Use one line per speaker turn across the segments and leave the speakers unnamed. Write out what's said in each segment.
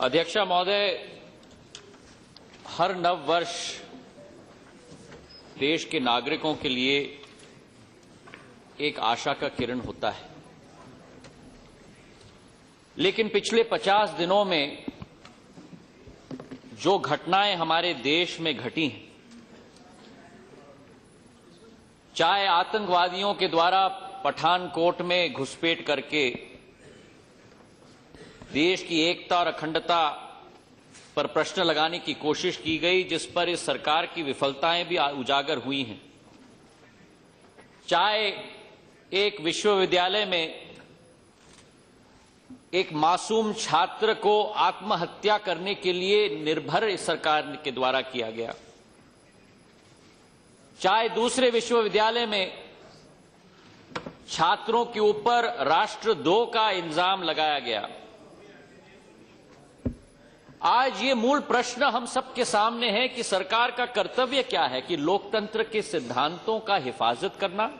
अध्यक्षा महोदय, हर नव वर्ष देश के नागरिकों के लिए एक आशा का किरण होता है, लेकिन पिछले 50 दिनों में जो घटनाएं हमारे देश में घटी हैं, चाहे आतंकवादियों के द्वारा पठानकोट में घुसपैठ करके देश की एकता और अखंडता पर प्रश्न लगाने की कोशिश की गई, जिस पर इस सरकार की विफलताएं भी उजागर हुई हैं, चाहे एक विश्वविद्यालय में एक मासूम छात्र को आत्महत्या करने के लिए निर्भर इस सरकार के द्वारा किया गया, चाहे दूसरे विश्वविद्यालय में छात्रों के ऊपर राष्ट्रद्रोह का इल्जाम लगाया गया। आज ये मूल प्रश्न हम सबके सामने है कि सरकार का कर्तव्य क्या है कि लोकतंत्र के सिद्धांतों का हिफाजत करना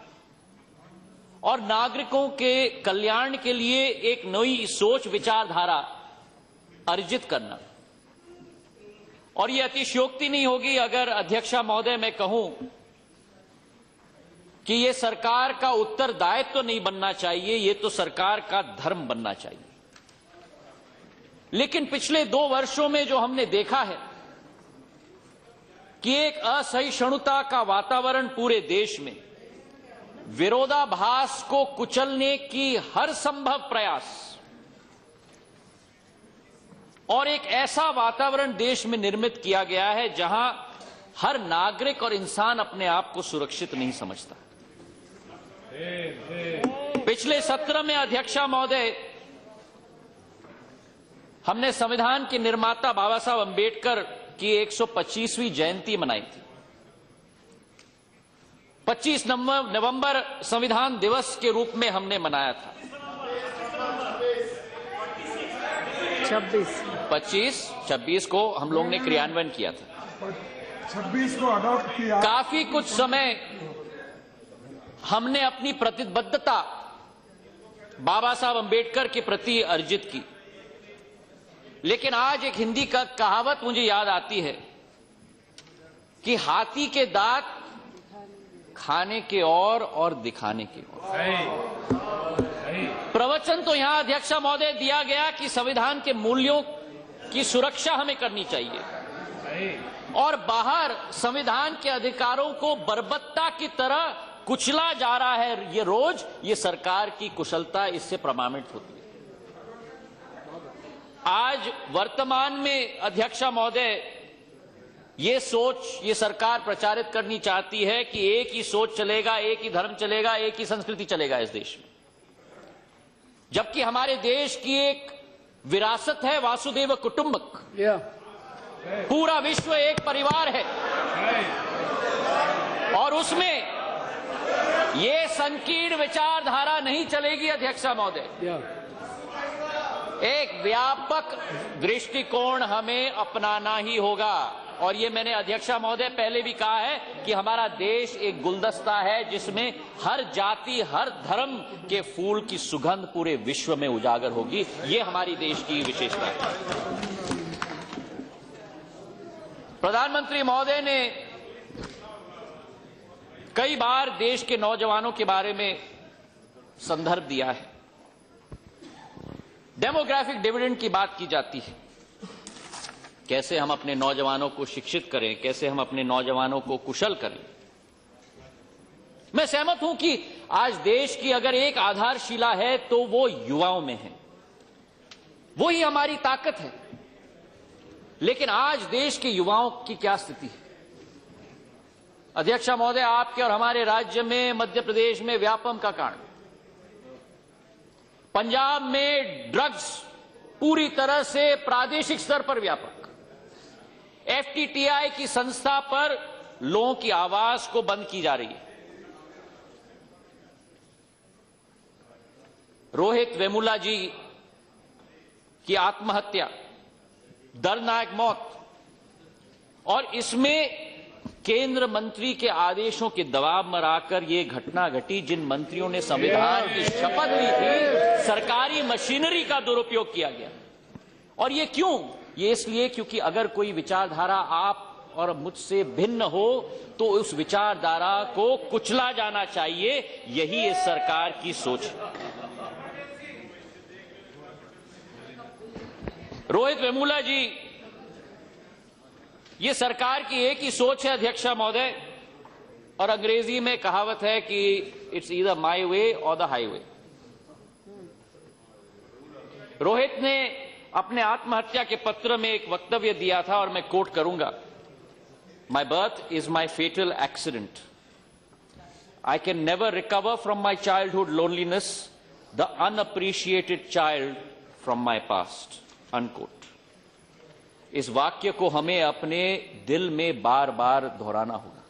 और नागरिकों के कल्याण के लिए एक नई सोच विचारधारा अर्जित करना। और ये अतिशयोक्ति नहीं होगी अगर अध्यक्षा महोदय मैं कहूं कि ये सरकार का उत्तरदायित्व तो नहीं बनना चाहिए, ये तो सरकार का धर्म बनना चाहिए। लेकिन पिछले 2 वर्षों में जो हमने देखा है कि एक असहिष्णुता का वातावरण पूरे देश में, विरोधाभास को कुचलने की हर संभव प्रयास और एक ऐसा वातावरण देश में निर्मित किया गया है जहां हर नागरिक और इंसान अपने आप को सुरक्षित नहीं समझता। पिछले सत्र में अध्यक्षा महोदय हमने संविधान के निर्माता बाबा साहब अंबेडकर की 125वीं जयंती मनाई थी। 25 नवंबर संविधान दिवस के रूप में हमने मनाया था। 26 को हम लोग ने क्रियान्वयन किया था।
26 को अडॉप्ट किया।
काफी कुछ समय हमने अपनी प्रतिबद्धता बाबा साहब अंबेडकर के प्रति अर्जित की, लेकिन आज एक हिंदी का कहावत मुझे याद आती है कि हाथी के दांत खाने के और दिखाने के और। प्रवचन तो यहां अध्यक्षा महोदय दिया गया कि संविधान के मूल्यों की सुरक्षा हमें करनी चाहिए और बाहर संविधान के अधिकारों को बर्बरता की तरह कुचला जा रहा है। ये रोज ये सरकार की कुशलता इससे प्रमाणित होती है। आज वर्तमान में अध्यक्षा महोदय ये सोच ये सरकार प्रचारित करनी चाहती है कि एक ही सोच चलेगा, एक ही धर्म चलेगा, एक ही संस्कृति चलेगा इस देश में, जबकि हमारे देश की एक विरासत है वासुदेव कुटुंबक। पूरा विश्व एक परिवार है और उसमें ये संकीर्ण विचारधारा नहीं चलेगी अध्यक्षा महोदय। एक व्यापक दृष्टिकोण हमें अपनाना ही होगा और ये मैंने अध्यक्षा महोदय पहले भी कहा है कि हमारा देश एक गुलदस्ता है जिसमें हर जाति हर धर्म के फूल की सुगंध पूरे विश्व में उजागर होगी। ये हमारी देश की विशेषता है। प्रधानमंत्री महोदय ने कई बार देश के नौजवानों के बारे में संदर्भ दिया है। डेमोग्राफिक डिविडेंड की बात की जाती है, कैसे हम अपने नौजवानों को शिक्षित करें, कैसे हम अपने नौजवानों को कुशल करें। मैं सहमत हूं कि आज देश की अगर एक आधारशिला है तो वो युवाओं में है, वो ही हमारी ताकत है। लेकिन आज देश के युवाओं की क्या स्थिति है अध्यक्षा महोदय? आपके और हमारे राज्य में, मध्य प्रदेश में व्यापम का कांड, पंजाब में ड्रग्स पूरी तरह से प्रादेशिक स्तर पर व्यापक, एफटीटीआई की संस्था पर लोगों की आवाज को बंद की जा रही है, रोहित वेमुला जी की आत्महत्या, दर्दनाक मौत, और इसमें केंद्र मंत्री के आदेशों के दबाव में आकर यह घटना घटी। जिन मंत्रियों ने संविधान की शपथ ली थी, सरकारी मशीनरी का दुरुपयोग किया गया और ये क्यों? ये इसलिए क्योंकि अगर कोई विचारधारा आप और मुझसे भिन्न हो तो उस विचारधारा को कुचला जाना चाहिए। यही इस सरकार की सोच है। रोहित वेमुला जी, ये सरकार की एक ही सोच है अध्यक्षा महोदय, और अंग्रेजी में कहावत है कि इट्स ईदर माय वे और द हाईवे। रोहित ने अपने आत्महत्या के पत्र में एक वक्तव्य दिया था और मैं कोट करूंगा, My birth is my fatal accident. I can never recover from my childhood loneliness, the unappreciated child from my past. Unquote. इस वाक्य को हमें अपने दिल में बार बार दोहराना होगा।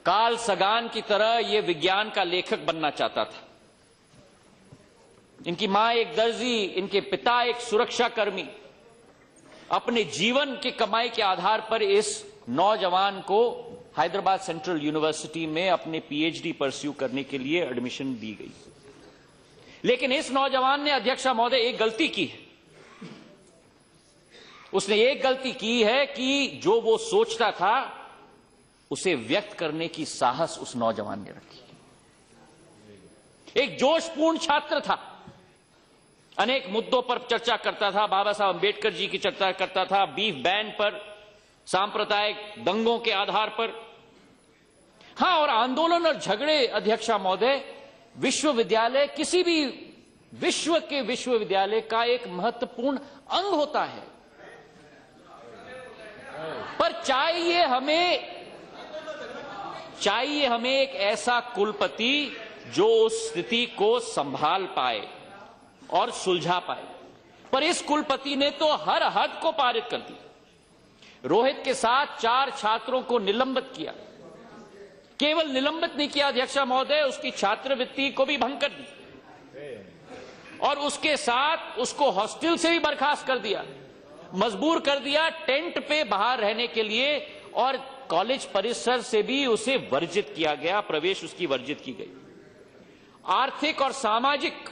कार्ल सगान की तरह यह विज्ञान का लेखक बनना चाहता था। इनकी मां एक दर्जी, इनके पिता एक सुरक्षाकर्मी। अपने जीवन की कमाई के आधार पर इस नौजवान को हैदराबाद सेंट्रल यूनिवर्सिटी में अपने पीएचडी परस्यू करने के लिए एडमिशन दी गई। लेकिन इस नौजवान ने अध्यक्षा महोदय एक गलती की है। उसने एक गलती की है कि जो वो सोचता था उसे व्यक्त करने की साहस उस नौजवान ने रखी। एक जोशपूर्ण छात्र था, अनेक मुद्दों पर चर्चा करता था, बाबा साहब अंबेडकर जी की चर्चा करता था, बीफ बैन पर, सांप्रदायिक दंगों के आधार पर। हां, और आंदोलन और झगड़े अध्यक्षा महोदय विश्वविद्यालय, किसी भी विश्व के विश्वविद्यालय का एक महत्वपूर्ण अंग होता है। पर चाहिए हमें एक ऐसा कुलपति जो उस स्थिति को संभाल पाए और सुलझा पाए। पर इस कुलपति ने तो हर हद को पारित कर दिया। रोहित के साथ 4 छात्रों को निलंबित किया। केवल निलंबित नहीं किया अध्यक्षा महोदय, उसकी छात्रवृत्ति को भी भंग कर दी और उसके साथ उसको हॉस्टल से भी बर्खास्त कर दिया, मजबूर कर दिया टेंट पे बाहर रहने के लिए, और कॉलेज परिसर से भी उसे वर्जित किया गया, प्रवेश उसकी वर्जित की गई। आर्थिक और सामाजिक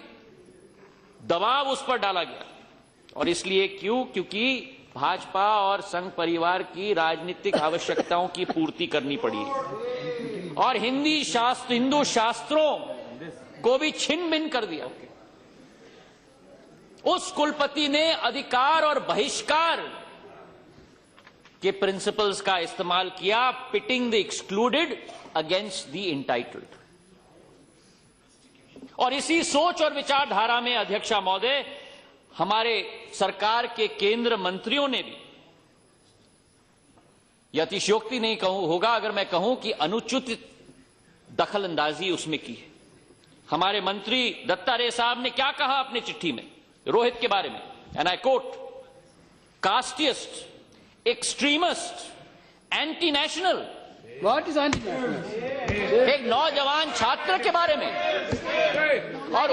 दबाव उस पर डाला गया। और इसलिए क्योंकि भाजपा और संघ परिवार की राजनीतिक आवश्यकताओं की पूर्ति करनी पड़ी और हिंदू शास्त्रों को भी छिन भिन कर दिया। उस कुलपति ने अधिकार और बहिष्कार के प्रिंसिपल्स का इस्तेमाल किया, pitting the excluded against the entitled. और इसी सोच और विचारधारा में अध्यक्षा महोदय हमारे सरकार के केंद्र मंत्रियों ने भी, यह अतिशयोक्ति नहीं होगा अगर मैं कहूं कि अनुचित दखल अंदाजी उसमें की है। हमारे मंत्री दत्ता रे साहब ने क्या कहा अपनी चिट्ठी में रोहित के बारे में, and I coat, casteist, extremist, anti national.
What is anti national?
एक नौजवान छात्र के बारे में। और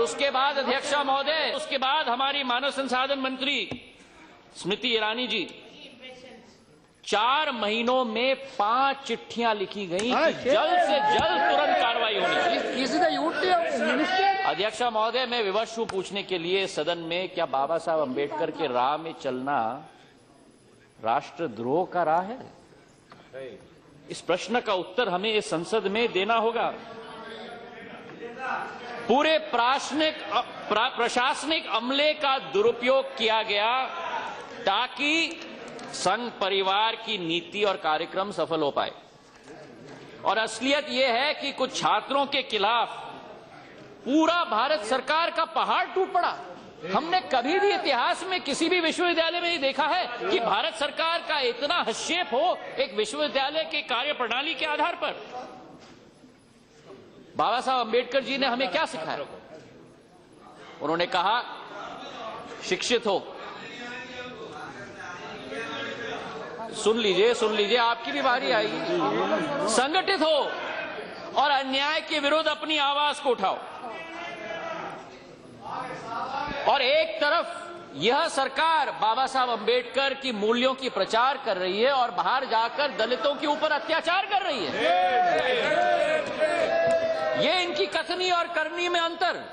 उसके बाद अध्यक्षा महोदय, उसके बाद हमारी मानव संसाधन मंत्री स्मृति ईरानी जी 4 महीनों में 5 चिट्ठियां लिखी गई कि जल्द से जल्द तुरंत कार्रवाई होनी चाहिए। अध्यक्षा महोदय, मैं विवश हूं पूछने के लिए सदन में, क्या बाबा साहब अंबेडकर के राह में चलना राष्ट्रद्रोह का राह है? इस प्रश्न का उत्तर हमें इस संसद में देना होगा। पूरे प्रशासनिक अमले का दुरुपयोग किया गया ताकि संघ परिवार की नीति और कार्यक्रम सफल हो पाए। और असलियत यह है कि कुछ छात्रों के खिलाफ पूरा भारत सरकार का पहाड़ टूट पड़ा। हमने कभी भी इतिहास में किसी भी विश्वविद्यालय में नहीं देखा है कि भारत सरकार का इतना हस्तक्षेप हो एक विश्वविद्यालय के कार्यप्रणाली के आधार पर। बाबा साहब अंबेडकर जी ने हमें क्या सिखाया? उन्होंने कहा, शिक्षित हो, सुन लीजिए आपकी भी बारी आएगी, संगठित हो और अन्याय के विरुद्ध अपनी आवाज को उठाओ। और एक तरफ यह सरकार बाबा साहब अंबेडकर की मूल्यों की प्रचार कर रही है और बाहर जाकर दलितों के ऊपर अत्याचार कर रही है। ये इनकी कथनी और करनी में अंतर।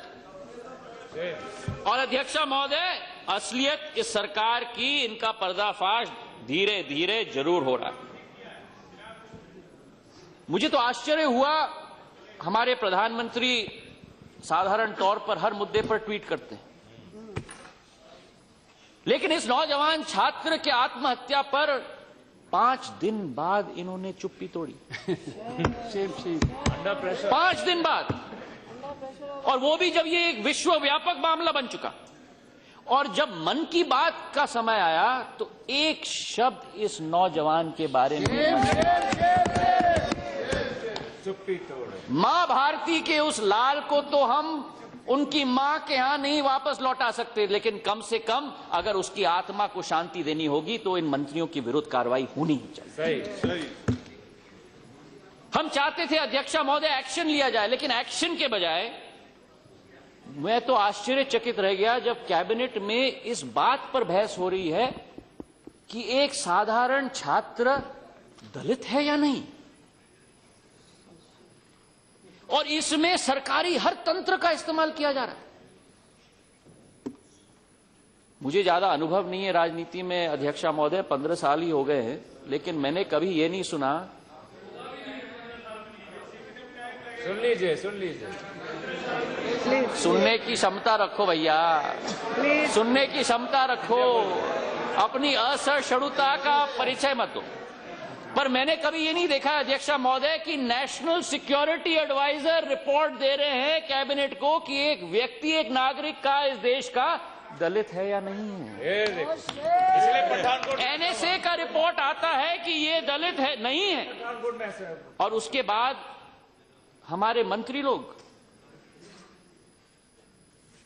और अध्यक्षा महोदय, असलियत इस सरकार की, इनका पर्दाफाश धीरे धीरे जरूर हो रहा है। मुझे तो आश्चर्य हुआ, हमारे प्रधानमंत्री साधारण तौर पर हर मुद्दे पर ट्वीट करते हैं, लेकिन इस नौजवान छात्र के आत्महत्या पर 5 दिन बाद इन्होंने चुप्पी तोड़ी। 5 दिन बाद, और वो भी जब ये एक विश्वव्यापक मामला बन चुका। और जब मन की बात का समय आया तो एक शब्द इस नौजवान के बारे में, मां भारती के उस लाल को तो हम उनकी मां के यहां नहीं वापस लौटा सकते, लेकिन कम से कम अगर उसकी आत्मा को शांति देनी होगी तो इन मंत्रियों की विरुद्ध कार्रवाई होनी ही चाहिए। सही। हम चाहते थे अध्यक्षा महोदय एक्शन लिया जाए, लेकिन एक्शन के बजाय मैं तो आश्चर्यचकित रह गया जब कैबिनेट में इस बात पर बहस हो रही है कि एक साधारण छात्र दलित है या नहीं, और इसमें सरकारी हर तंत्र का इस्तेमाल किया जा रहा है। मुझे ज्यादा अनुभव नहीं है राजनीति में अध्यक्षा महोदय, 15 साल ही हो गए हैं, लेकिन मैंने कभी ये नहीं सुना।
सुन लीजिए
सुनने की क्षमता रखो भैया, सुनने की क्षमता रखो, अपनी असहिष्णुता का परिचय मत दो। पर मैंने कभी ये नहीं देखा अध्यक्षा महोदय कि नेशनल सिक्योरिटी एडवाइजर रिपोर्ट दे रहे हैं कैबिनेट को कि एक व्यक्ति, एक नागरिक का, इस देश का दलित है या नहीं है। एनएसए का रिपोर्ट आता है कि ये दलित है, नहीं है, और उसके बाद हमारे मंत्री लोग,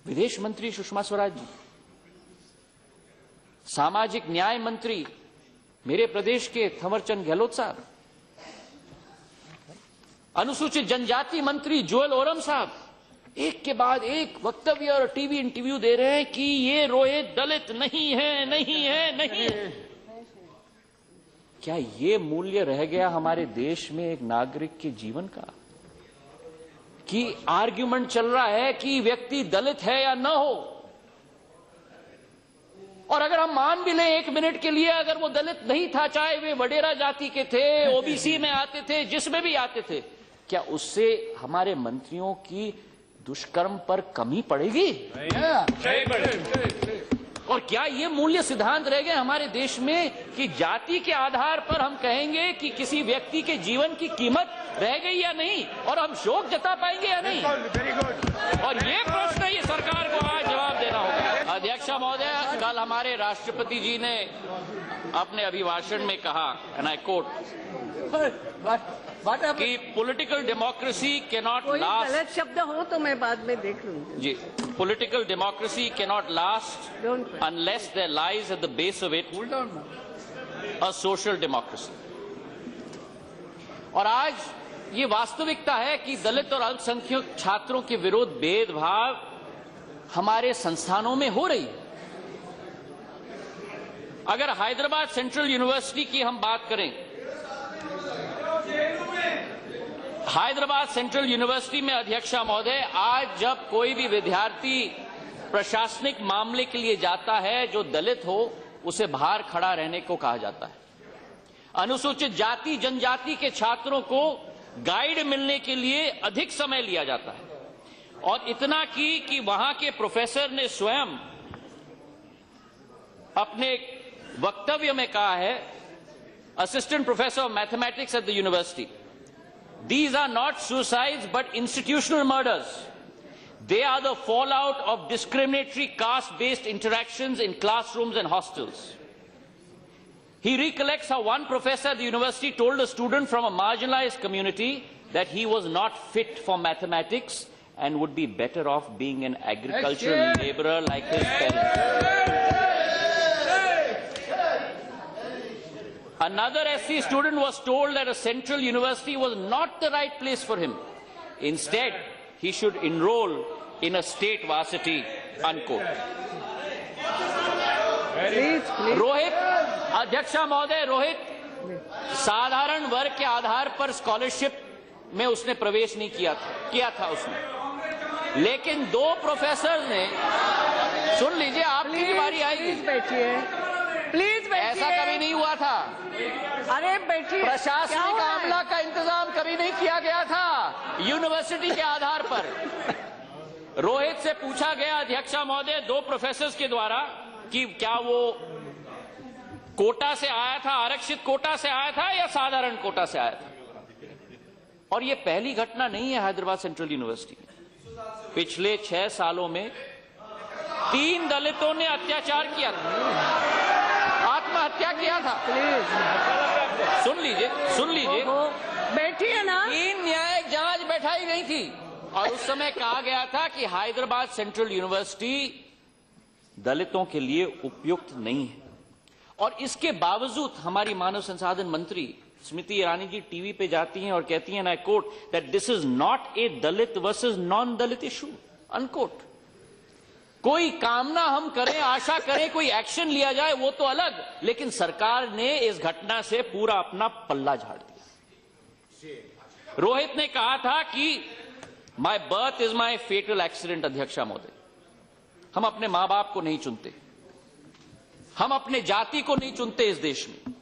विदेश मंत्री सुषमा स्वराज जी, सामाजिक न्याय मंत्री मेरे प्रदेश के थवरचंद गहलोत साहब, अनुसूचित जनजाति मंत्री जुएल ओरम साहब, एक के बाद एक वक्तव्य और टीवी इंटरव्यू दे रहे हैं कि ये रोहित दलित नहीं है, नहीं है, नहीं है। क्या ये मूल्य रह गया हमारे देश में एक नागरिक के जीवन का, कि आर्ग्यूमेंट चल रहा है कि व्यक्ति दलित है या न हो, और अगर हम मान भी लें 1 मिनट के लिए अगर वो दलित नहीं था, चाहे वे वडेरा जाति के थे, ओबीसी में आते थे, जिसमें भी आते थे, क्या उससे हमारे मंत्रियों की दुष्कर्म पर कमी पड़ेगी? और क्या ये मूल्य सिद्धांत रह गए हमारे देश में कि जाति के आधार पर हम कहेंगे कि किसी व्यक्ति के जीवन की कीमत रह गई या नहीं, और हम शोक जता पाएंगे या नहीं? और ये प्रश्न ये सरकार को आज जवाब देना होगा। अध्यक्षा महोदय, कल हमारे राष्ट्रपति जी ने अपने अभिभाषण में कहा, एंड आई कोट, कि पॉलिटिकल डेमोक्रेसी कैनॉट लास्ट,
गलत शब्द हो तो मैं बाद में देख लूंगी
ji, political democracy cannot last unless there lies at the base of it a social democracy. और आज ये वास्तविकता है कि दलित और अल्पसंख्यक छात्रों के विरुद्ध भेदभाव हमारे संस्थानों में हो रही है। अगर हैदराबाद सेंट्रल यूनिवर्सिटी की हम बात करें, हैदराबाद सेंट्रल यूनिवर्सिटी में अध्यक्षा महोदय, आज जब कोई भी विद्यार्थी प्रशासनिक मामले के लिए जाता है जो दलित हो, उसे बाहर खड़ा रहने को कहा जाता है। अनुसूचित जाति जनजाति के छात्रों को गाइड मिलने के लिए अधिक समय लिया जाता है, और इतना कि वहां के प्रोफेसर ने स्वयं अपने वक्तव्य में कहा है, assistant professor of mathematics at the university, these are not suicides but institutional murders. They are the fallout of discriminatory caste-based interactions in classrooms and hostels. He recollects how one professor at the university told a student from a marginalized community that he was not fit for mathematics and would be better off being an agricultural laborer like his parents. Another SC student was told that a central university was not the right place for him. Instead, he should enroll in a state varsity, unquote. Rohit, अध्यक्षा महोदय, रोहित साधारण वर्ग के आधार पर scholarship में उसने प्रवेश नहीं किया था उसने, लेकिन 2 प्रोफेसर ने, सुन लीजिए, आपकी भी बारी आएगी।
प्लीज बैठिए, प्लीज बैठिए।
ऐसा कभी नहीं हुआ था।
अरे बैठिए।
प्रशासनिक आमला का इंतजाम कभी नहीं किया गया था यूनिवर्सिटी के आधार पर। रोहित से पूछा गया अध्यक्षा महोदय 2 प्रोफेसर्स के द्वारा कि क्या वो कोटा से आया था, आरक्षित कोटा से आया था या साधारण कोटा से आया था। और ये पहली घटना नहीं है हैदराबाद सेंट्रल यूनिवर्सिटी में। पिछले 6 सालों में 3 दलितों ने अत्याचार किया था, आत्महत्या किया था। सुन लीजिए,
बैठिए ना।
3 न्यायिक जांच बैठाई गई थी और उस समय कहा गया था कि हैदराबाद सेंट्रल यूनिवर्सिटी दलितों के लिए उपयुक्त नहीं है। और इसके बावजूद हमारी मानव संसाधन मंत्री स्मृति ईरानी जी टीवी पे जाती हैं और कहती हैं, I quote, that this is not a Dalit versus non Dalit issue, unquote. कोई कामना हम करें, आशा करें, कोई एक्शन लिया जाए वो तो अलग, लेकिन सरकार ने इस घटना से पूरा अपना पल्ला झाड़ दिया। रोहित ने कहा था कि my birth is my fatal accident. अध्यक्षा महोदय, हम अपने मां बाप को नहीं चुनते, हम अपने जाति को नहीं चुनते इस देश में,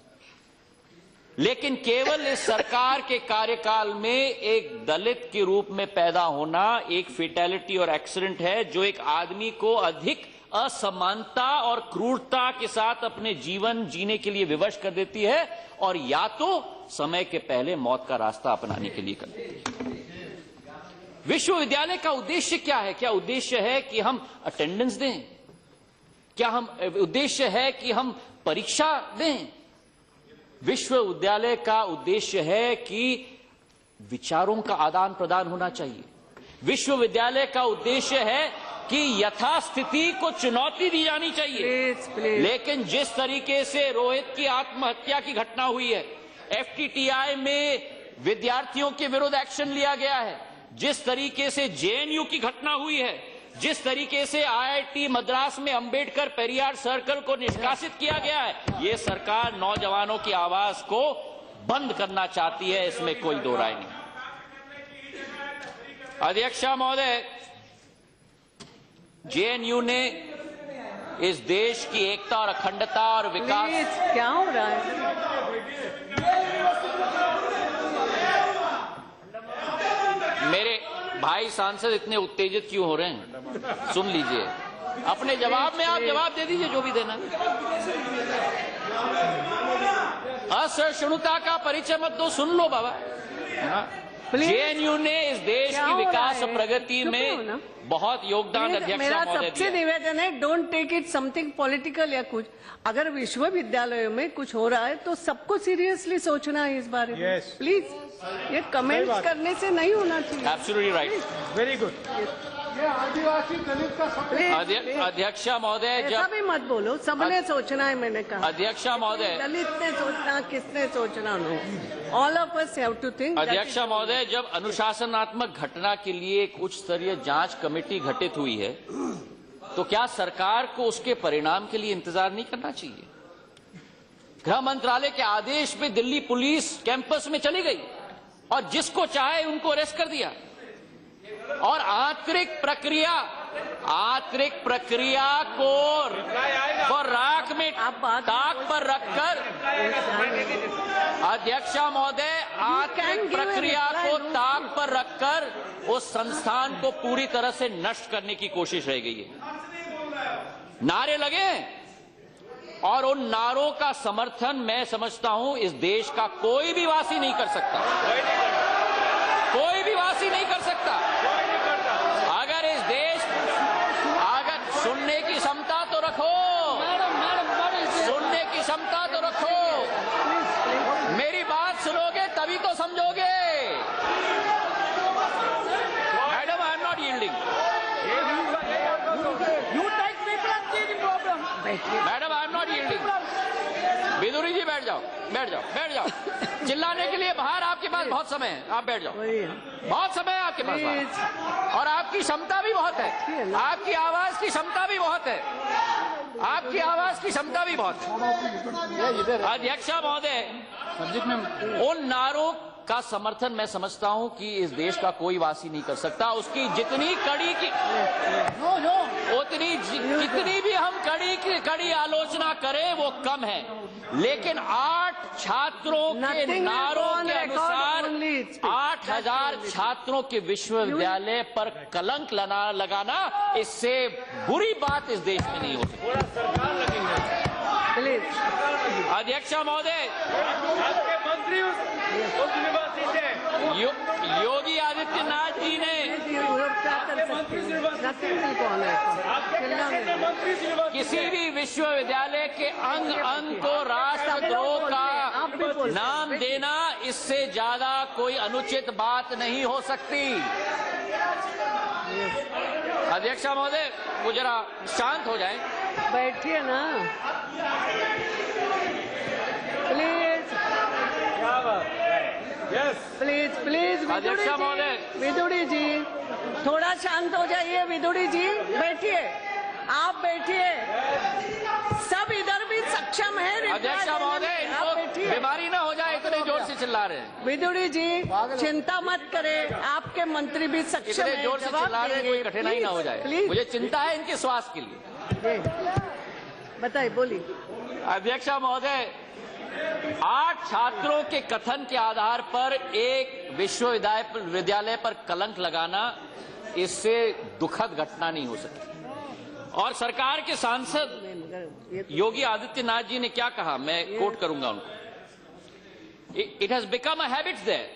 लेकिन केवल इस सरकार के कार्यकाल में एक दलित के रूप में पैदा होना एक फेटेलिटी और एक्सीडेंट है, जो एक आदमी को अधिक असमानता और क्रूरता के साथ अपने जीवन जीने के लिए विवश कर देती है और या तो समय के पहले मौत का रास्ता अपनाने के लिए कर देती है। विश्वविद्यालय का उद्देश्य क्या है? क्या उद्देश्य है कि हम अटेंडेंस दें? क्या हम उद्देश्य है कि हम परीक्षा दें? विश्वविद्यालय का उद्देश्य है कि विचारों का आदान प्रदान होना चाहिए। विश्वविद्यालय का उद्देश्य है कि यथास्थिति को चुनौती दी जानी चाहिए।
प्लीज।
लेकिन जिस तरीके से रोहित की आत्महत्या की घटना हुई है, एफटीटीआई में विद्यार्थियों के विरुद्ध एक्शन लिया गया है, जिस तरीके से जेएनयू की घटना हुई है, जिस तरीके से आईआईटी मद्रास में अंबेडकर पेरियार सर्कल को निष्कासित किया गया है, ये सरकार नौजवानों की आवाज को बंद करना चाहती है, इसमें कोई दो राय नहीं। अध्यक्षा महोदय, जेएनयू ने इस देश की एकता और अखंडता और विकास।
क्या हो रहा है?
मेरे भाई सांसद इतने उत्तेजित क्यों हो रहे हैं? सुन लीजिए, अपने जवाब में आप जवाब दे दीजिए जो भी देना। असहिष्णुता का परिचय मत दो, सुन लो बाबा। जेएनयू ने इस देश की विकास और प्रगति में बहुत योगदान अध्यक्षा महोदय दिया।
मेरा सबसे निवेदन है, don't take it something political या कुछ। अगर विश्वविद्यालयों में कुछ हो रहा है तो सबको सीरियसली सोचना है इस बारे में। प्लीज, ये कमेंट्स करने से नहीं होना चाहिए।
Absolutely right,
very good. ये आदिवासी दलित का
अध्यक्षा महोदय,
ऐसा भी मत बोलो, सबने सोचना है। मैंने कहा
अध्यक्षा महोदय,
दलित ने सोचना, किसने सोचना, no, all of us have to think.
अध्यक्षा महोदय, जब अनुशासनात्मक घटना के लिए एक उच्च स्तरीय जांच कमेटी गठित हुई है, तो क्या सरकार को उसके परिणाम के लिए इंतजार नहीं करना चाहिए? गृह मंत्रालय के आदेश पे दिल्ली पुलिस कैंपस में चली गई और जिसको चाहे उनको अरेस्ट कर दिया, और आंतरिक प्रक्रिया को राख में ताक पर रखकर, अध्यक्षा महोदय, आंतरिक प्रक्रिया को ताक पर रखकर उस संस्थान को पूरी तरह से नष्ट करने की कोशिश रह गई है। नारे लगे और उन नारों का समर्थन मैं समझता हूं इस देश का कोई भी वासी नहीं कर सकता, कोई भी वासी नहीं कर सकता। अगर इस देश, अगर सुनने की क्षमता तो रखो, सुनने की क्षमता तो रखो, मेरी बात सुनोगे तभी तो समझोगे। Madam, I am not yielding. Madam, I am not yielding. Bidhuri ji, बैठ जाओ, बैठ जाओ, बैठ जाओ। चिल्लाने के लिए बाहर आपके पास बहुत समय है, आप बैठ जाओ। बहुत समय है आपके पास बाहर, और आपकी क्षमता भी बहुत है, आपकी आवाज की क्षमता भी बहुत है, आपकी आवाज की क्षमता भी बहुत है। अध्यक्षा महोदय, उन नारों का समर्थन मैं समझता हूं कि इस देश का कोई वासी नहीं कर सकता। उसकी जितनी कड़ी की उतनी जितनी भी हम कड़ी आलोचना करें वो कम है। लेकिन 8 छात्रों के नारों के अनुसार 8000 छात्रों के विश्वविद्यालय पर कलंक लगाना, इससे बुरी बात इस देश में नहीं हो सकती। अध्यक्ष महोदय,
मंत्री उस यूनिवर्सिटी से
योगी आदित्यनाथ जी ने किसी भी विश्वविद्यालय के अंग अंग को राष्ट्रद्रोह का नाम देना, इससे ज्यादा कोई अनुचित बात नहीं हो सकती। अध्यक्ष महोदय, वो जरा शांत हो जाएं।
बैठिए ना प्लीज, प्लीज प्लीज।
अध्यक्ष महोदय,
विदुड़ी जी थोड़ा शांत हो जाइए। विदुड़ी जी बैठिए, आप बैठिए। सब इधर भी सक्षम है।
अध्यक्ष महोदय, इनको बीमारी ना हो जाए, इतने जोर से चिल्ला रहे हैं।
विदुड़ी जी चिंता मत करें, आपके मंत्री भी सक्षम है।
इतने जोर से चिल्ला रहे हैं, कोई कठिनाई ना हो जाए। मुझे चिंता है इनके स्वास्थ्य के लिए।
बताइए, बोलिए।
अध्यक्ष महोदय, 8 छात्रों के कथन के आधार पर एक विश्वविद्यालय पर कलंक लगाना, इससे दुखद घटना नहीं हो सकती। और सरकार के सांसद योगी आदित्यनाथ जी ने क्या कहा, मैं कोट करूंगा उनको। It has become a habit there,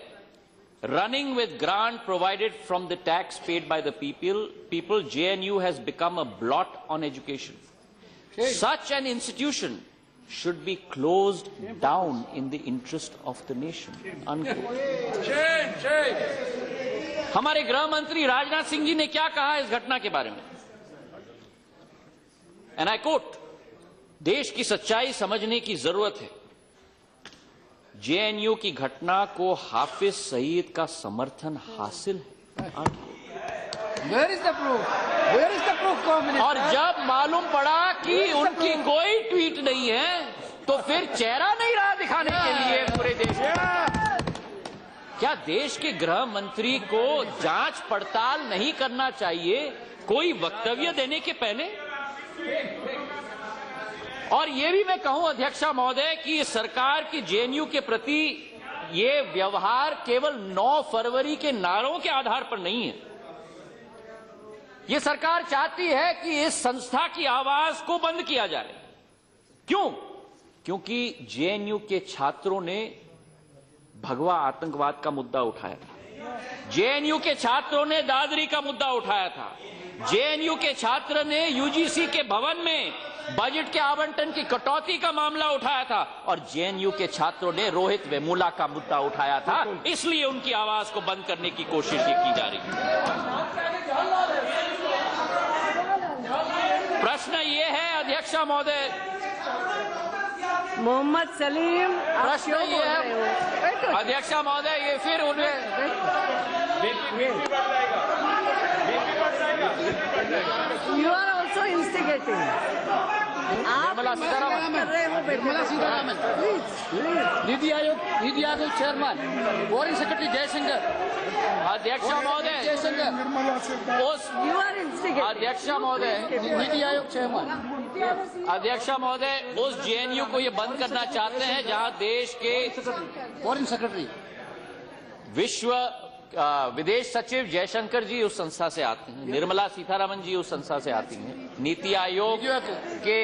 running with grant provided from the tax paid by the people, JNU has become a blot on education. Such an institution should be closed down in the interest of the nation. हमारे गृह मंत्री राजनाथ सिंह जी ने क्या कहा इस घटना के बारे में, एंड आई कोट, देश की सच्चाई समझने की जरूरत है। JNU की घटना को हाफिज सईद का समर्थन हासिल है।
Where is the proof? Where is the proof, Communist?
और जब मालूम पड़ा कि उनकी कोई ट्वीट नहीं है, तो फिर चेहरा नहीं रहा दिखाने के लिए पूरे देश में। क्या देश के गृह मंत्री को जांच पड़ताल नहीं करना चाहिए कोई वक्तव्य देने के पहले? और ये भी मैं कहूं अध्यक्षा महोदय कि सरकार की JNU के प्रति ये व्यवहार केवल 9 फरवरी के नारों के आधार पर नहीं है। ये सरकार चाहती है कि इस संस्था की आवाज को बंद किया जाए। क्यों? क्योंकि JNU के छात्रों ने भगवा आतंकवाद का मुद्दा उठाया था। JNU के छात्रों ने दादरी का मुद्दा उठाया था। JNU के छात्र ने UGC के भवन में बजट के आवंटन की कटौती का मामला उठाया था। और JNU के छात्रों ने रोहित वेमुला का मुद्दा उठाया था। इसलिए उनकी आवाज को बंद करने की कोशिश की जा रही है। प्रश्न ये है अध्यक्ष महोदय,
मोहम्मद सलीम,
प्रश्न ये है अध्यक्ष महोदय, ये फिर उन्हें
यू आर ऑल्सो इंस्टिगेटिंग। आप
निर्मला सीतारमण
कर रहे हो।
Nirmala Sitharaman, NITI Aayog chairman, foreign secretary Jaishankar,
अध्यक्ष महोदय,
यू आर इंस्टिगेटिंग।
अध्यक्ष महोदय,
नीति आयोग चेयरमैन,
अध्यक्ष महोदय, उस JNU को ये बंद करना चाहते हैं जहां देश के
फॉरेन सेक्रेटरी,
विदेश सचिव जयशंकर जी उस संस्था से आते हैं, निर्मला सीतारमण जी उस संस्था से आती हैं, नीति आयोग के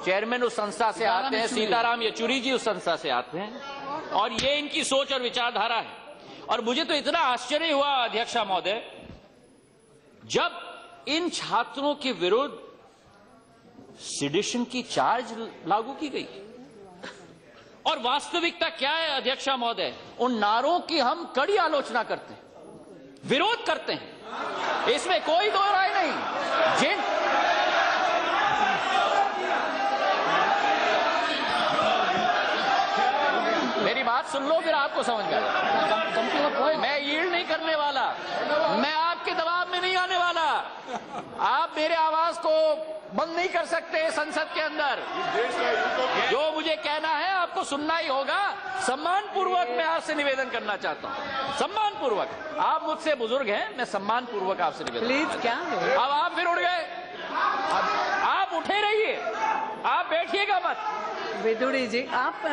चेयरमैन उस संस्था से आते हैं, सीताराम येचुरी जी उस संस्था से आते हैं। और ये इनकी सोच और विचारधारा है। और मुझे तो इतना आश्चर्य हुआ अध्यक्ष महोदय, जब इन छात्रों के विरुद्ध सिडिशन की चार्ज लागू की गई। और वास्तविकता क्या है अध्यक्ष महोदय, उन नारों की हम कड़ी आलोचना करते हैं, विरोध करते हैं, इसमें कोई दो राय नहीं। जिन मेरी बात सुन लो, फिर आपको समझ में आएगा। मैं यील्ड नहीं करने वाला, मैं आपके दबाव में नहीं आने वाला। आप मेरे आवाज आवाज को बंद नहीं कर सकते संसद के अंदर। जो मुझे कहना है आपको सुनना ही होगा। सम्मान पूर्वक मैं आपसे निवेदन करना चाहता हूं, सम्मान पूर्वक। आप मुझसे बुजुर्ग हैं, मैं सम्मान पूर्वक आपसे निवेदन।
प्लीज क्या है?
अब आप फिर उठ गए, आप उठे रहिए, आप बैठिएगा मत।
विदुड़ी जी आप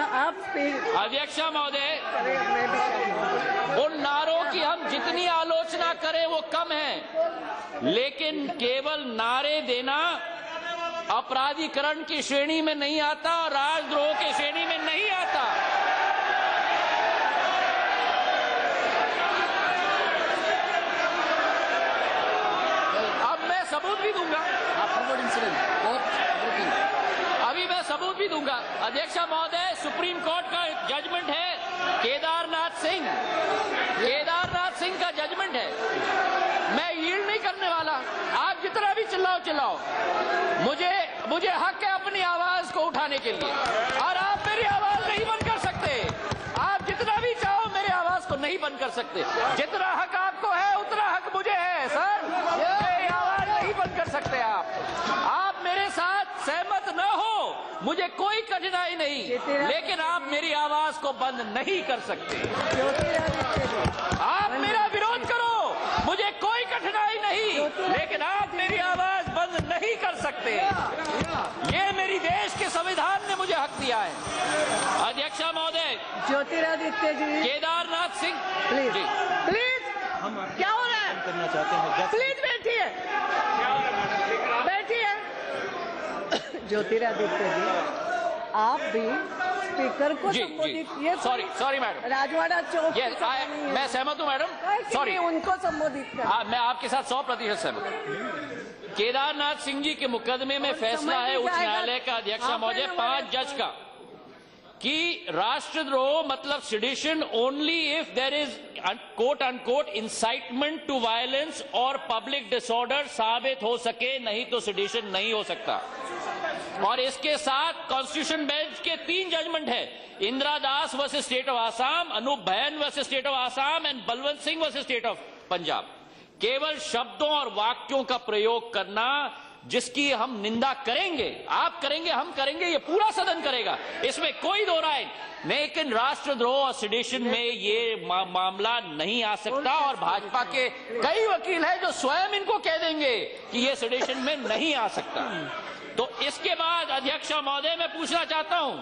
अध्यक्षा महोदय,
मैं भी
उन नारों की हम जितनी आलोचना करें वो कम है, लेकिन केवल नारे देना अपराधीकरण की श्रेणी में नहीं आता और राजद्रोह की श्रेणी में नहीं आता। अब मैं सबूत भी दूंगा, अभी मैं सबूत भी दूंगा। अध्यक्षा महोदय, सुप्रीम कोर्ट का जजमेंट है, केदारनाथ सिंह का जजमेंट है। मैं यील्ड नहीं करने वाला। आप जितना भी चिल्लाओ, मुझे हक है अपनी आवाज को उठाने के लिए, और आप मेरी आवाज नहीं बंद कर सकते। आप जितना भी चाहो मेरी आवाज को नहीं बंद कर सकते। जितना हक आपको है उतना हक मुझे है सर। मेरी आवाज नहीं बंद कर सकते आप मेरे साथ सहमत न हो, मुझे कोई कठिनाई नहीं, लेकिन आप मेरी आवाज को बंद नहीं कर सकते। आप मेरा विरोध करो, मुझे कोई कठिनाई नहीं, लेकिन आप मेरी आवाज बंद नहीं कर सकते। ये मेरी देश के संविधान ने मुझे हक दिया है। अध्यक्षा महोदय,
ज्योतिरादित्य जी,
केदारनाथ सिंह
प्लीज
जी,
प्लीज क्या हो रहा है?
करना चाहते हैं,
प्लीज बैठिए। ज्योतिरादित्य जी, आप भी स्पीकर को संबोधित, ये
सॉरी मैडम,
राजवाड़ा चौक
मैं सहमत हूँ मैडम, सॉरी,
उनको संबोधित कर।
मैं आपके साथ 100% सहमत हूँ। केदारनाथ सिंह जी के मुकदमे में फैसला है उच्च न्यायालय का, अध्यक्षा महोदय, 5 जज का, कि राष्ट्रद्रोह मतलब sedition only if there is quote unquote incitement to violence और पब्लिक डिसऑर्डर साबित हो सके, नहीं तो सेडिशन नहीं हो सकता। और इसके साथ कॉन्स्टिट्यूशन बेंच के 3 जजमेंट है, Indira Das versus state of Assam, Anup Bhain versus state of Assam and Balwant Singh versus state of Punjab. केवल शब्दों और वाक्यों का प्रयोग करना जिसकी हम निंदा करेंगे, आप करेंगे, हम करेंगे, ये पूरा सदन करेगा, इसमें कोई दो राय, लेकिन राष्ट्रद्रोह और सेडिशन में ये मामला नहीं आ सकता। और भाजपा के कई वकील हैं जो स्वयं इनको कह देंगे कि ये सेडिशन में नहीं आ सकता। तो इसके बाद अध्यक्षा महोदय, मैं पूछना चाहता हूं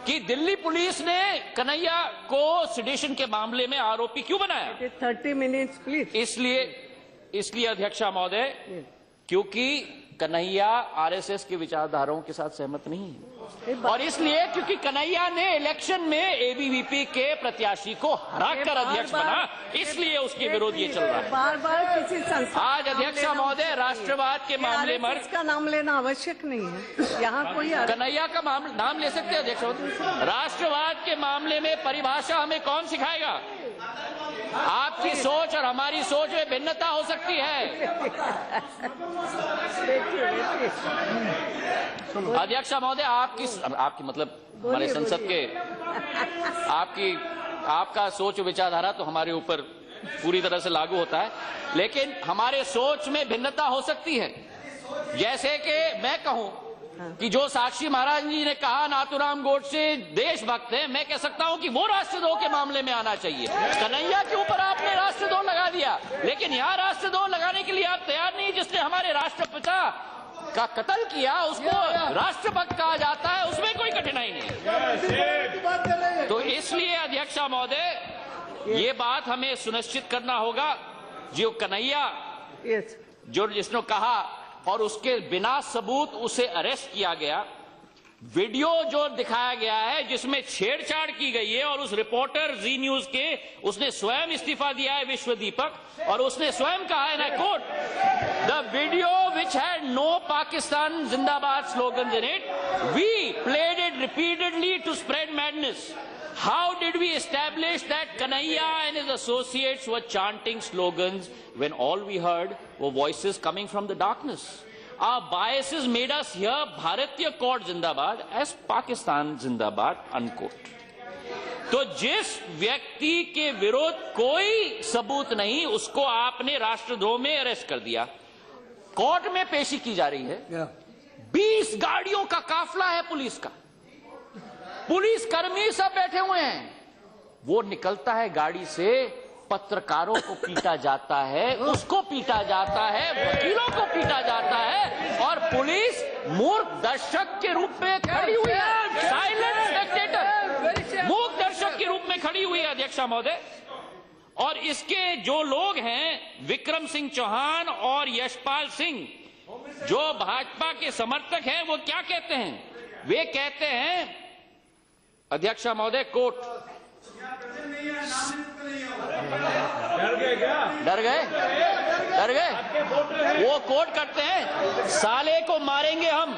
कि दिल्ली पुलिस ने कन्हैया को सेडिशन के मामले में आरोपी क्यों बनाया?
30 मिनट्स प्लीज।
इसलिए अध्यक्षा महोदय, क्योंकि कन्हैया आरएसएस की विचारधाराओं के साथ सहमत नहीं है, और इसलिए क्योंकि कन्हैया ने इलेक्शन में एबीवीपी के प्रत्याशी को हराकर अध्यक्ष बना, इसलिए उसके विरोध ये चल रहा है।
बार-बार किसी संस्था
आज अध्यक्षा महोदय, राष्ट्रवाद के मामले में
इसका नाम लेना आवश्यक नहीं है। यहाँ कोई
कन्हैया का नाम ले सकते हैं अध्यक्ष महोदय। राष्ट्रवाद के मामले में परिभाषा हमें कौन सिखाएगा? आपकी सोच और हमारी सोच में भिन्नता हो सकती है। अध्यक्षा महोदय, आपकी मतलब हमारे संसद के आपका सोच विचारधारा तो हमारे ऊपर पूरी तरह से लागू होता है, लेकिन हमारे सोच में भिन्नता हो सकती है। जैसे कि मैं कहूं कि जो साक्षी महाराज जी ने कहा नाथूराम गोडसे देशभक्त है, मैं कह सकता हूं कि वो राष्ट्रद्रोह के मामले में आना चाहिए। कन्हैया के ऊपर आपने राष्ट्रद्रोह लगा दिया, लेकिन यहाँ राष्ट्रद्रोह लगाने के लिए आप तैयार नहीं। जिसने हमारे राष्ट्रपिता का कत्ल किया उसको राष्ट्रभक्त कहा जाता है, उसमें कोई कठिनाई नहीं। तो इसलिए अध्यक्षा महोदय, ये बात हमें सुनिश्चित करना होगा, जो कन्हैया जो जिसने कहा और उसके बिना सबूत उसे अरेस्ट किया गया, वीडियो जो दिखाया गया है जिसमें छेड़छाड़ की गई है, और उस रिपोर्टर जी न्यूज के उसने स्वयं इस्तीफा दिया है, विश्व दीपक, और उसने स्वयं कहा है, ना quote, the video which had no Pakistan जिंदाबाद slogans in it, we played it repeatedly to spread madness. How did we establish that Kanhaiya and his associates were chanting slogans when all we heard were voices coming from the darkness? Our biases made us hear Bharatiya Court Zindabad as Pakistan Zindabad, unquote. तो जिस व्यक्ति के विरोध कोई सबूत नहीं, उसको आपने राष्ट्रद्रोह में अरेस्ट कर दिया। कोर्ट में पेशी की जा रही है। 20 गाड़ियों का काफिला है पुलिस का, पुलिस कर्मी सब बैठे हुए हैं। वो निकलता है गाड़ी से, पत्रकारों को पीटा जाता है, उसको पीटा जाता है, वकीलों को पीटा जाता है, और पुलिस मूर्ख दर्शक के रूप में खड़ी हुई है, साइलेंट स्पेक्टेटर, मूर्ख दर्शक के रूप में खड़ी हुई है अध्यक्ष महोदय। और इसके जो लोग हैं, विक्रम सिंह चौहान और यशपाल सिंह, जो भाजपा के समर्थक हैं, वो क्या कहते हैं? वे कहते हैं अध्यक्ष महोदय, कोर्ट डर गए वो कोर्ट करते हैं, साले को मारेंगे हम,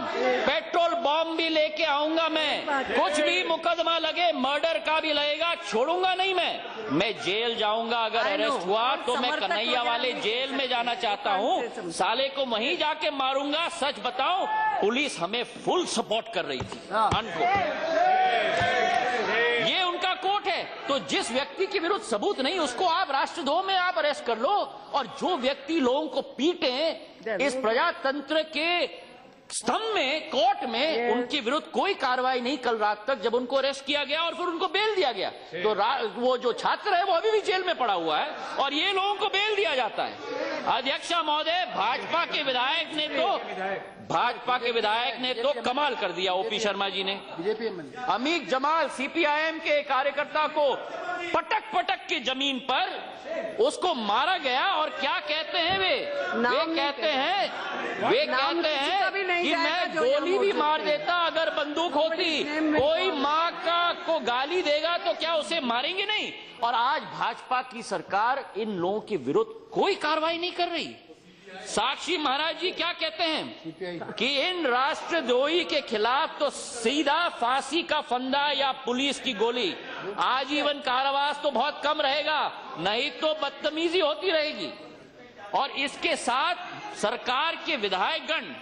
पेट्रोल बॉम्ब भी लेके आऊंगा मैं, कुछ भी मुकदमा लगे, मर्डर का भी लगेगा, छोड़ूंगा नहीं मैं जेल जाऊंगा। अगर अरेस्ट हुआ तो मैं कन्हैया वाले जेल में जाना चाहता हूं, साले को वहीं जाके मारूंगा। सच बताऊं, पुलिस हमें फुल सपोर्ट कर रही थी, ये उनका कोर्ट है। तो जिस व्यक्ति के विरुद्ध सबूत नहीं, उसको आप राष्ट्रद्रोह में आप अरेस्ट कर लो, और जो व्यक्ति लोगों को पीटे इस प्रजातंत्र के स्तंभ में, कोर्ट में, उनके विरुद्ध कोई कार्रवाई नहीं कल रात तक, जब उनको अरेस्ट किया गया और फिर उनको बेल दिया गया, तो वो जो छात्र है वो अभी भी जेल में पड़ा हुआ है, और ये लोगों को बेल दिया जाता है। अध्यक्ष महोदय, भाजपा के विधायक ने तो कमाल कर दिया। ओपी शर्मा जी ने अमीक जमाल सीपीआईएम के कार्यकर्ता को पटक के जमीन पर उसको मारा गया, और क्या कहते हैं वे कहते हैं कि मैं गोली भी मार देता अगर बंदूक होती। कोई माँ को गाली देगा तो क्या उसे मारेंगे नहीं? और आज भाजपा की सरकार इन लोगों के विरुद्ध कोई कार्रवाई नहीं कर रही। साक्षी महाराज जी क्या कहते हैं कि इन राष्ट्रद्रोही के खिलाफ तो सीधा फांसी का फंदा या पुलिस की गोली, आजीवन कारावास तो बहुत कम रहेगा, नहीं तो बदतमीजी होती रहेगी। और इसके साथ सरकार के विधायकगण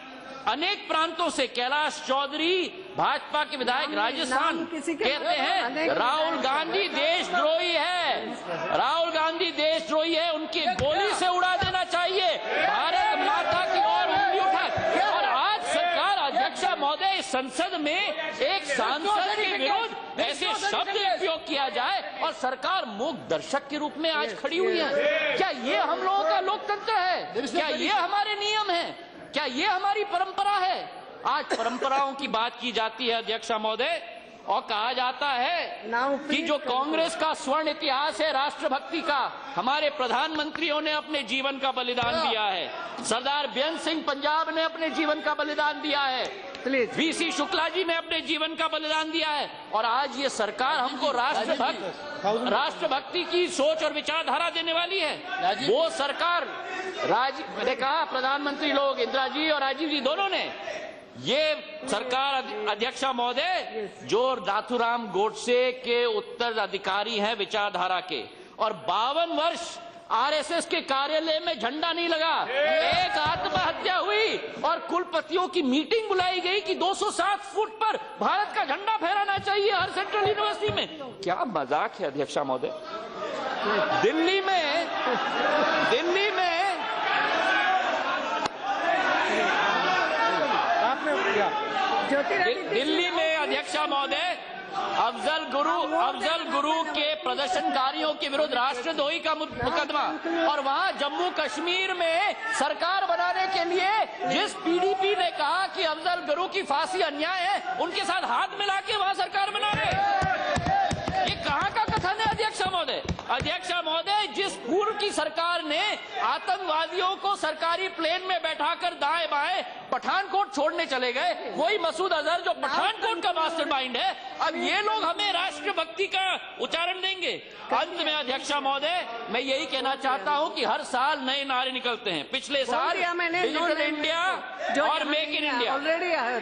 अनेक प्रांतों से, कैलाश चौधरी भाजपा के विधायक राजस्थान, कहते हैं राहुल गांधी देशद्रोही है, राहुल गांधी देशद्रोही है, उनकी गोली से उड़ा देना चाहिए, भारत माता की ओर उंगली उठा। और आज सरकार, अध्यक्ष महोदय, संसद में एक सांसद के विरुद्ध ऐसे शब्द उपयोग किया जाए और सरकार मूक दर्शक के रूप में आज खड़ी हुई है। क्या ये हम लोगों का लोकतंत्र है? क्या ये हमारे नियम है? क्या ये हमारी परंपरा है? आज परंपराओं की बात की जाती है अध्यक्ष महोदय, और कहा जाता है कि जो कांग्रेस का स्वर्ण इतिहास है राष्ट्रभक्ति का, हमारे प्रधानमंत्रियों ने अपने जीवन का बलिदान दिया है, सरदार बेअंत सिंह पंजाब ने अपने जीवन का बलिदान दिया है, वीसी शुक्ला जी ने अपने जीवन का बलिदान दिया है, और आज ये सरकार हमको राष्ट्रभक्ति की सोच और विचारधारा देने वाली है। वो सरकार, मैंने कहा प्रधानमंत्री लोग, इंदिरा जी और राजीव जी दोनों ने, ये सरकार अध्यक्ष महोदय जो नाथूराम गोडसे के उत्तराधिकारी हैं विचारधारा के, और 52 वर्ष आरएसएस के कार्यालय में झंडा नहीं लगा, एक आत्महत्या हुई और कुलपतियों की मीटिंग बुलाई गई कि 207 फुट पर भारत का झंडा फहराना चाहिए हर सेंट्रल यूनिवर्सिटी में। क्या मजाक है अध्यक्ष महोदय। दिल्ली में अध्यक्ष महोदय अफजल गुरु के प्रदर्शनकारियों के विरुद्ध राष्ट्रद्रोही का मुकदमा, और वहां जम्मू कश्मीर में सरकार बनाने के लिए जिस पीडीपी ने कहा कि अफजल गुरु की फांसी अन्याय है, उनके साथ हाथ मिला के वहां सरकार बना रहे। ये कहां का कथन है अध्यक्ष महोदय? अध्यक्ष महोदय, जिस पूर्व की सरकार ने आतंकवादियों को सरकारी प्लेन में बैठाकर दाएं बाएं पठानकोट छोड़ने चले गए, वही मसूद अजहर जो पठानकोट का मास्टरमाइंड है, अब ये लोग हमें राष्ट्रभक्ति का उच्चारण देंगे। अंत में अध्यक्ष महोदय, मैं यही कहना चाहता हूं कि हर साल नए नारे निकलते हैं। पिछले साल डिजिटल इंडिया और मेक इन इंडिया,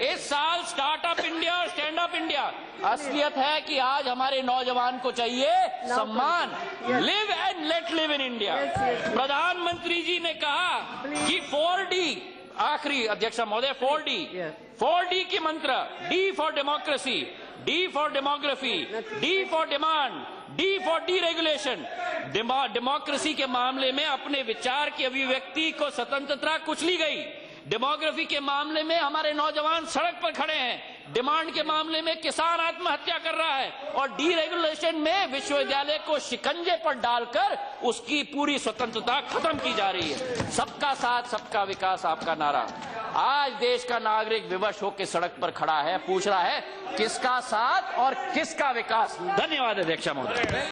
इस साल स्टार्टअप इंडिया और स्टैंड अप इंडिया। असलियत है कि आज हमारे नौजवान को चाहिए सम्मान, live and let live in India. प्रधानमंत्री जी ने कहा कि 4D, आखिरी अध्यक्ष महोदय, 4D की मंत्र, D for democracy, D for demography, D for demand, D for deregulation. Democracy के मामले में अपने विचार की अभिव्यक्ति को स्वतंत्रता कुचली गई, डेमोग्राफी के मामले में हमारे नौजवान सड़क पर खड़े हैं, डिमांड के मामले में किसान आत्महत्या कर रहा है, और डीरेगुलेशन में विश्वविद्यालय को शिकंजे पर डालकर उसकी पूरी स्वतंत्रता खत्म की जा रही है। सबका साथ सबका विकास आपका नारा। आज देश का नागरिक विवश होकर सड़क पर खड़ा है, पूछ रहा है किसका साथ और किसका विकास। धन्यवाद अध्यक्ष महोदय।